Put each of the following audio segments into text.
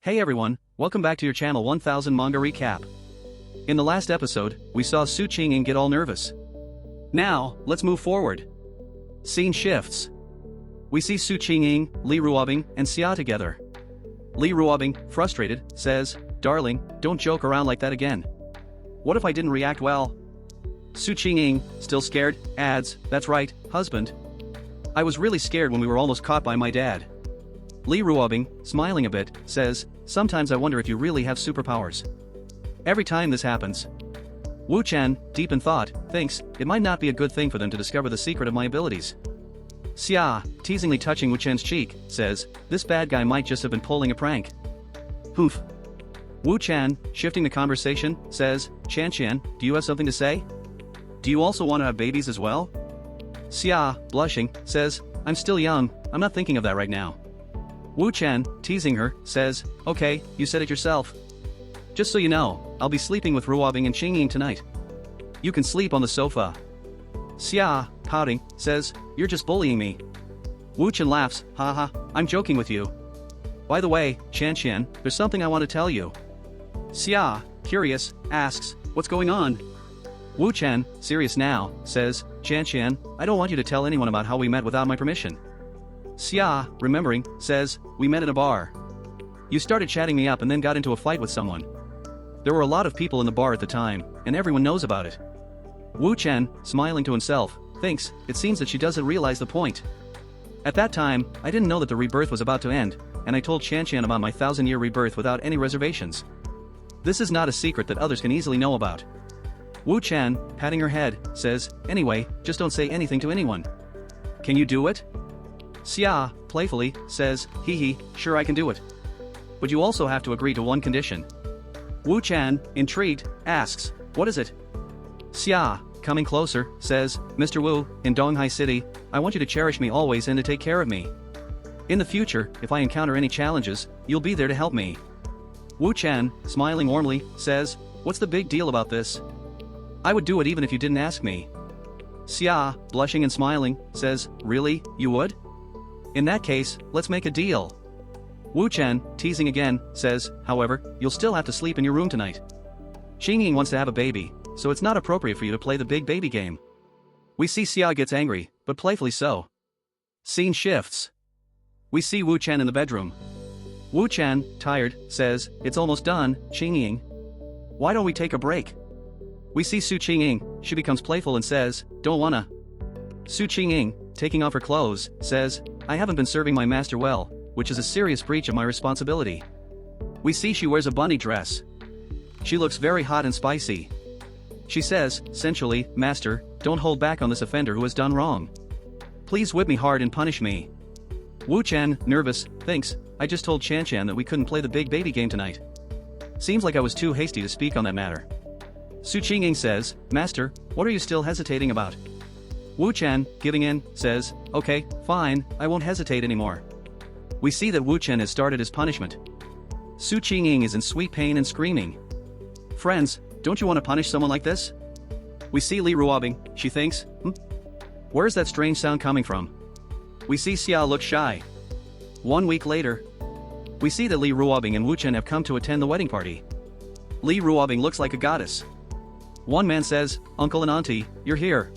Hey everyone, welcome back to your channel 1000 Manga Recap. In the last episode, we saw Su Qingying get all nervous. Now, let's move forward. Scene shifts. We see Su Qingying, Li Ruobing, and Xia together. Li Ruobing, frustrated, says, "Darling, don't joke around like that again. What if I didn't react well?" Su Qingying, still scared, adds, "That's right, husband. I was really scared when we were almost caught by my dad." Li Ruobing, smiling a bit, says, "Sometimes I wonder if you really have superpowers. Every time this happens." Wu Chen, deep in thought, thinks, it might not be a good thing for them to discover the secret of my abilities. Xia, teasingly touching Wu Chen's cheek, says, "This bad guy might just have been pulling a prank." Humph. Wu Chen, shifting the conversation, says, "Qian, do you have something to say? Do you also want to have babies as well?" Xia, blushing, says, "I'm still young, I'm not thinking of that right now." Wu Chen, teasing her, says, "Okay, you said it yourself. Just so you know, I'll be sleeping with Ruobing and Qingying tonight. You can sleep on the sofa." Xia, pouting, says, "You're just bullying me." Wu Chen laughs, "Haha, I'm joking with you. By the way, Qian, there's something I want to tell you." Xia, curious, asks, "What's going on?" Wu Chen, serious now, says, "Qian, I don't want you to tell anyone about how we met without my permission." Xia, remembering, says, "We met in a bar. You started chatting me up and then got into a fight with someone. There were a lot of people in the bar at the time, and everyone knows about it." Wu Chen, smiling to himself, thinks, it seems that she doesn't realize the point. "At that time, I didn't know that the rebirth was about to end, and I told Qian about my 1000-year rebirth without any reservations. This is not a secret that others can easily know about." Wu Chen, patting her head, says, "Anyway, just don't say anything to anyone. Can you do it?" Xia, playfully, says, "Hee, sure I can do it. But you also have to agree to one condition." Wu Chen, intrigued, asks, "What is it?" Xia, coming closer, says, "Mr. Wu, in Donghai City, I want you to cherish me always and to take care of me. In the future, if I encounter any challenges, you'll be there to help me." Wu Chen, smiling warmly, says, "What's the big deal about this? I would do it even if you didn't ask me." Xia, blushing and smiling, says, "Really, you would? In that case, let's make a deal." Wu Chen, teasing again, says, "However, you'll still have to sleep in your room tonight. Qingying wants to have a baby, so it's not appropriate for you to play the big baby game." We see Xia gets angry, but playfully so. Scene shifts. We see Wu Chen in the bedroom. Wu Chen, tired, says, "It's almost done, Qingying. Why don't we take a break?" We see Su Qingying, she becomes playful and says, "Don't wanna." Su Qingying, taking off her clothes, says, "I haven't been serving my master well, which is a serious breach of my responsibility." We see she wears a bunny dress. She looks very hot and spicy. She says, sensually, "Master, don't hold back on this offender who has done wrong. Please whip me hard and punish me." Wu Chen, nervous, thinks, "I just told Qian that we couldn't play the big baby game tonight. Seems like I was too hasty to speak on that matter." Su Qingying says, "Master, what are you still hesitating about?" Wu Chen, giving in, says, "Okay, fine, I won't hesitate anymore." We see that Wu Chen has started his punishment. Su Qingying is in sweet pain and screaming. "Friends, don't you want to punish someone like this?" We see Li Ruobing, she thinks, Where's that strange sound coming from?" We see Xia look shy. 1 week later, we see that Li Ruobing and Wu Chen have come to attend the wedding party. Li Ruobing looks like a goddess. One man says, "Uncle and Auntie, you're here.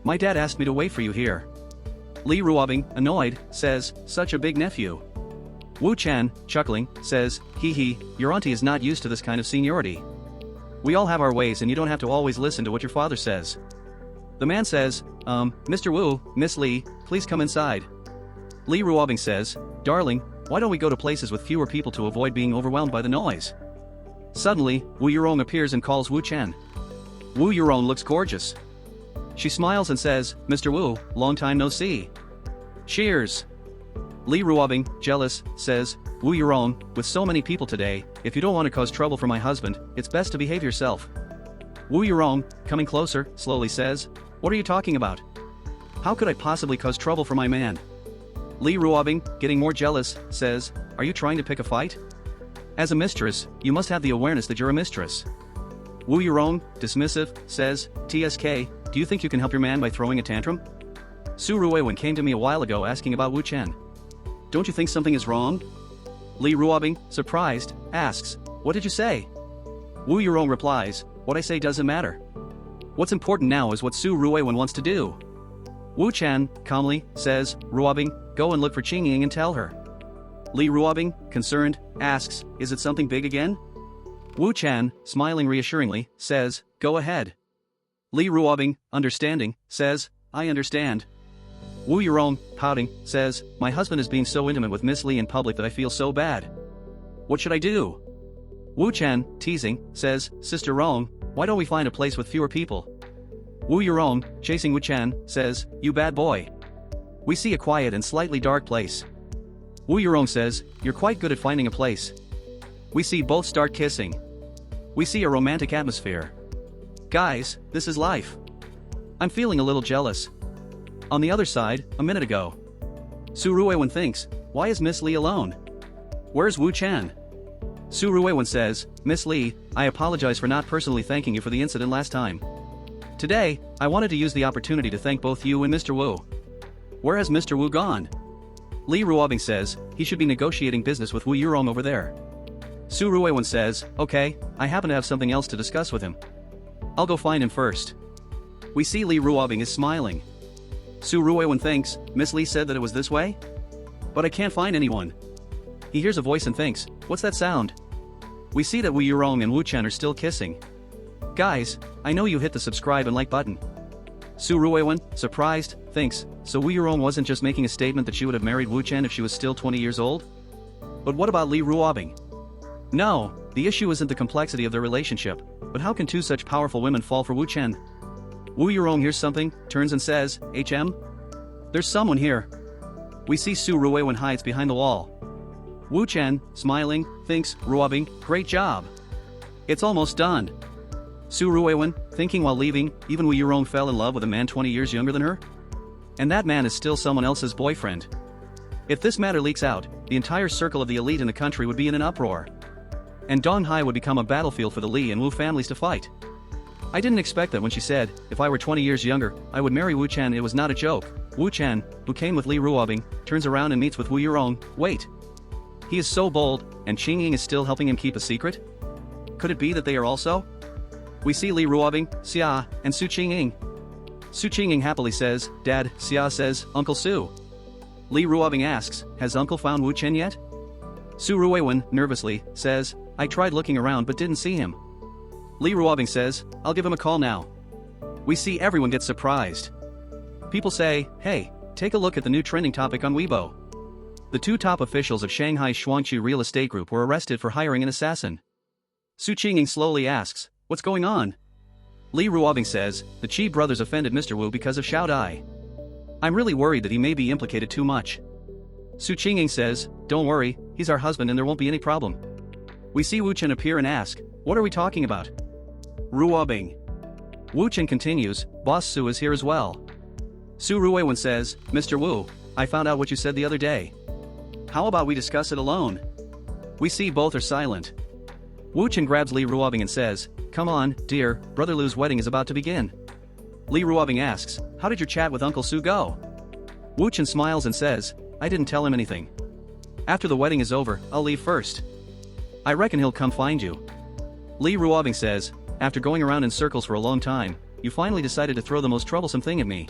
My dad asked me to wait for you here." Li Ruobing, annoyed, says, "Such a big nephew." Wu Chen, chuckling, says, Hee, your auntie is not used to this kind of seniority. We all have our ways and you don't have to always listen to what your father says." The man says, Mr. Wu, Miss Li, please come inside." Li Ruobing says, "Darling, why don't we go to places with fewer people to avoid being overwhelmed by the noise?" Suddenly, Wu Yurong appears and calls Wu Chen. Wu Yurong looks gorgeous. She smiles and says, "Mr. Wu, long time no see. Cheers." Li Ruobing, jealous, says, "Wu Yurong, with so many people today, if you don't want to cause trouble for my husband, it's best to behave yourself." Wu Yurong, coming closer, slowly says, "What are you talking about? How could I possibly cause trouble for my man?" Li Ruobing, getting more jealous, says, "Are you trying to pick a fight? As a mistress, you must have the awareness that you're a mistress." Wu Yurong, dismissive, says, "TSK, do you think you can help your man by throwing a tantrum? Su Ruiwen came to me a while ago asking about Wu Chen. Don't you think something is wrong?" Li Ruobing, surprised, asks, "What did you say?" Wu Yurong replies, "What I say doesn't matter. What's important now is what Su Ruiwen wants to do." Wu Chan, calmly, says, "Ruobing, go and look for Qingying and tell her." Li Ruobing, concerned, asks, "Is it something big again?" Wu Chan, smiling reassuringly, says, "Go ahead." Li Ruobing, understanding, says, "I understand." Wu Yurong, pouting, says, "My husband is being so intimate with Miss Li in public that I feel so bad. What should I do?" Wu Chan, teasing, says, "Sister Rong, why don't we find a place with fewer people?" Wu Yurong, chasing Wu Chan, says, "You bad boy." We see a quiet and slightly dark place. Wu Yurong says, "You're quite good at finding a place." We see both start kissing. We see a romantic atmosphere. Guys, this is life. I'm feeling a little jealous. On the other side, a minute ago, Su Ruiwen thinks, "Why is Miss Li alone? Where's Wu Chan?" Su Ruiwen says, "Miss Li, I apologize for not personally thanking you for the incident last time. Today, I wanted to use the opportunity to thank both you and Mr. Wu. Where has Mr. Wu gone?" Li Ruobing says, "He should be negotiating business with Wu Yurong over there." Su Ruiwen says, "Okay, I happen to have something else to discuss with him. I'll go find him first." We see Li Ruobing is smiling. Su Ruiwen thinks, "Miss Li said that it was this way? But I can't find anyone." He hears a voice and thinks, "What's that sound?" We see that Wu Yurong and Wu Chen are still kissing. Guys, I know you hit the subscribe and like button. Su Ruiwen, surprised, thinks, so Wu Yurong wasn't just making a statement that she would have married Wu Chen if she was still 20 years old? But what about Li Ruobing? No, the issue isn't the complexity of their relationship, but how can two such powerful women fall for Wu Chen? Wu Yurong hears something, turns and says, "HM? There's someone here." We see Su Ruiwen hides behind the wall. Wu Chen, smiling, thinks, "Ruobing, great job. It's almost done." Su Ruiwen, thinking while leaving, even Wu Yurong fell in love with a man 20 years younger than her? And that man is still someone else's boyfriend. If this matter leaks out, the entire circle of the elite in the country would be in an uproar. And Donghai would become a battlefield for the Li and Wu families to fight. I didn't expect that when she said, "If I were 20 years younger, I would marry Wu Chen." It was not a joke. Wu Chen, who came with Li Ruobing, turns around and meets with Wu Yurong. Wait. He is so bold, and Qingying is still helping him keep a secret? Could it be that they are also? We see Li Ruobing, Xia, and Su Qingying. Su Qingying happily says, "Dad." Xia says, "Uncle Su." Li Ruobing asks, "Has Uncle found Wu Chen yet?" Su Ruiwen, nervously, says, "I tried looking around but didn't see him." Li Ruobing says, "I'll give him a call now." We see everyone get surprised. People say, "Hey, take a look at the new trending topic on Weibo. The two top officials of Shanghai's Shuangqi real estate group were arrested for hiring an assassin." Su Qingying slowly asks, "What's going on?" Li Ruobing says, "The Qi brothers offended Mr. Wu because of Xiao Dai. I'm really worried that he may be implicated too much." Su Qingying says, "Don't worry, he's our husband and there won't be any problem." We see Wu Chen appear and ask, "What are we talking about?" Ruobing. Wu Chen continues, "Boss Su is here as well." Su Ruiwen says, "Mr. Wu, I found out what you said the other day. How about we discuss it alone?" We see both are silent. Wu Chen grabs Li Ruobing and says, "Come on, dear, Brother Lu's wedding is about to begin." Li Ruobing asks, "How did your chat with Uncle Su go?" Wu Chen smiles and says, "I didn't tell him anything. After the wedding is over, I'll leave first. I reckon he'll come find you." Li Ruobing says, "After going around in circles for a long time, you finally decided to throw the most troublesome thing at me.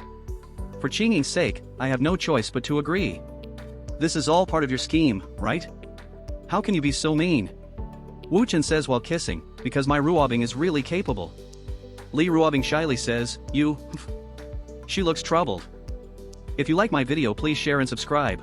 For Qingying's sake, I have no choice but to agree. This is all part of your scheme, right? How can you be so mean?" Wu Chen says while kissing, "Because my Ruobing is really capable." Li Ruobing shyly says, "You..." She looks troubled. If you like my video, please share and subscribe.